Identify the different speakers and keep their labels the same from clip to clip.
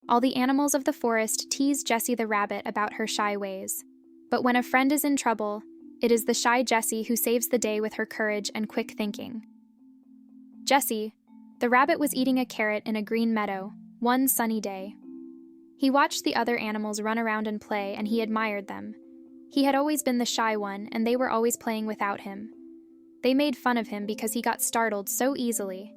Speaker 1: All the animals of the forest tease Jessie the rabbit about her shy ways. But when a friend is in trouble, it is the shy Jessie who saves the day with her courage and quick thinking. Jessie, the rabbit, was eating a carrot in a green meadow, one sunny day. He watched the other animals run around and play, and he admired them. He had always been the shy one, and they were always playing without him. They made fun of him because he got startled so easily.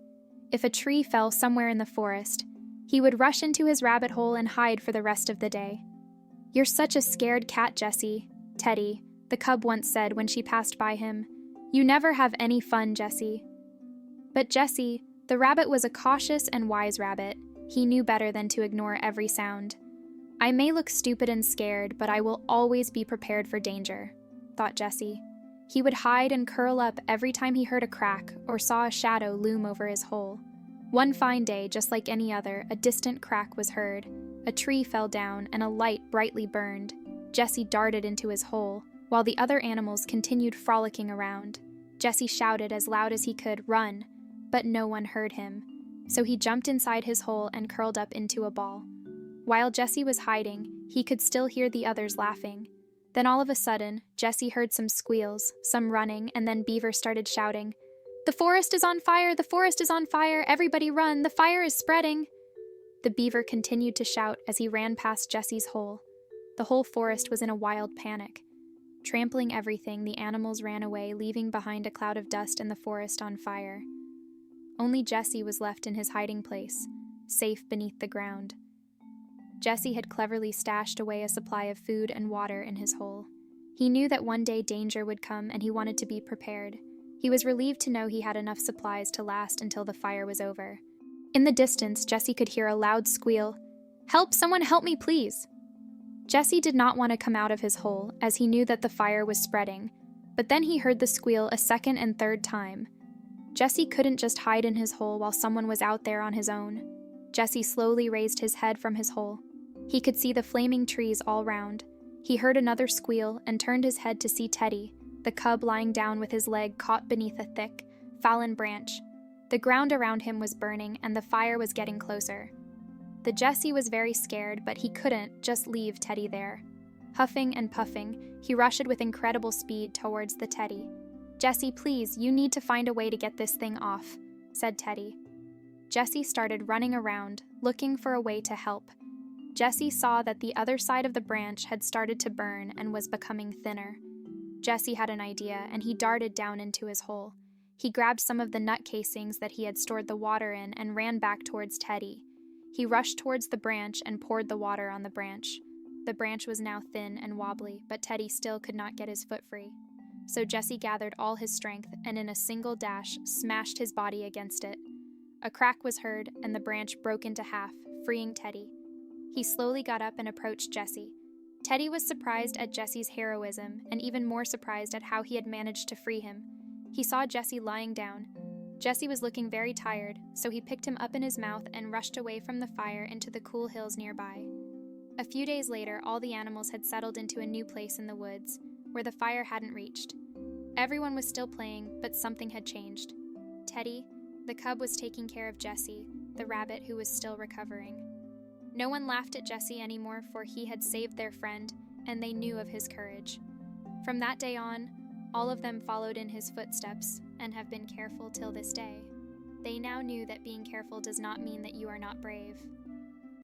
Speaker 1: If a tree fell somewhere in the forest, he would rush into his rabbit hole and hide for the rest of the day. "You're such a scared cat, Jessie," Teddy, the cub, once said when she passed by him. "You never have any fun, Jessie." But Jessie, the rabbit, was a cautious and wise rabbit. He knew better than to ignore every sound. "I may look stupid and scared, but I will always be prepared for danger," thought Jessie. He would hide and curl up every time he heard a crack or saw a shadow loom over his hole. One fine day, just like any other, a distant crack was heard. A tree fell down and a light brightly burned. Jessie darted into his hole, while the other animals continued frolicking around. Jessie shouted as loud as he could, "Run!" but no one heard him. So he jumped inside his hole and curled up into a ball. While Jessie was hiding, he could still hear the others laughing. Then all of a sudden, Jessie heard some squeals, some running, and then Beaver started shouting, "The forest is on fire! The forest is on fire! Everybody run! The fire is spreading!" The beaver continued to shout as he ran past Jessie's hole. The whole forest was in a wild panic. Trampling everything, the animals ran away, leaving behind a cloud of dust and the forest on fire. Only Jessie was left in his hiding place, safe beneath the ground. Jessie had cleverly stashed away a supply of food and water in his hole. He knew that one day danger would come, and he wanted to be prepared. He was relieved to know he had enough supplies to last until the fire was over. In the distance, Jessie could hear a loud squeal. "Help! Someone help me, please!" Jessie did not want to come out of his hole, as he knew that the fire was spreading, but then he heard the squeal a second and third time. Jessie couldn't just hide in his hole while someone was out there on his own. Jessie slowly raised his head from his hole. He could see the flaming trees all round. He heard another squeal and turned his head to see Teddy, the cub, lying down with his leg caught beneath a thick, fallen branch. The ground around him was burning, and the fire was getting closer. The Jessie was very scared, but he couldn't just leave Teddy there. Huffing and puffing, he rushed with incredible speed towards the Teddy. "Jessie, please, you need to find a way to get this thing off," said Teddy. Jessie started running around, looking for a way to help. Jessie saw that the other side of the branch had started to burn and was becoming thinner. Jessie had an idea, and he darted down into his hole. He grabbed some of the nut casings that he had stored the water in and ran back towards Teddy. He rushed towards the branch and poured the water on the branch. The branch was now thin and wobbly, but Teddy still could not get his foot free. So Jessie gathered all his strength and in a single dash smashed his body against it. A crack was heard, and the branch broke into half, freeing Teddy. He slowly got up and approached Jessie. Teddy was surprised at Jessie's heroism, and even more surprised at how he had managed to free him. He saw Jessie lying down. Jessie was looking very tired, so he picked him up in his mouth and rushed away from the fire into the cool hills nearby. A few days later, all the animals had settled into a new place in the woods, where the fire hadn't reached. Everyone was still playing, but something had changed. Teddy, the cub, was taking care of Jessie, the rabbit, who was still recovering. No one laughed at Jessie anymore, for he had saved their friend, and they knew of his courage. From that day on, all of them followed in his footsteps and have been careful till this day. They now knew that being careful does not mean that you are not brave.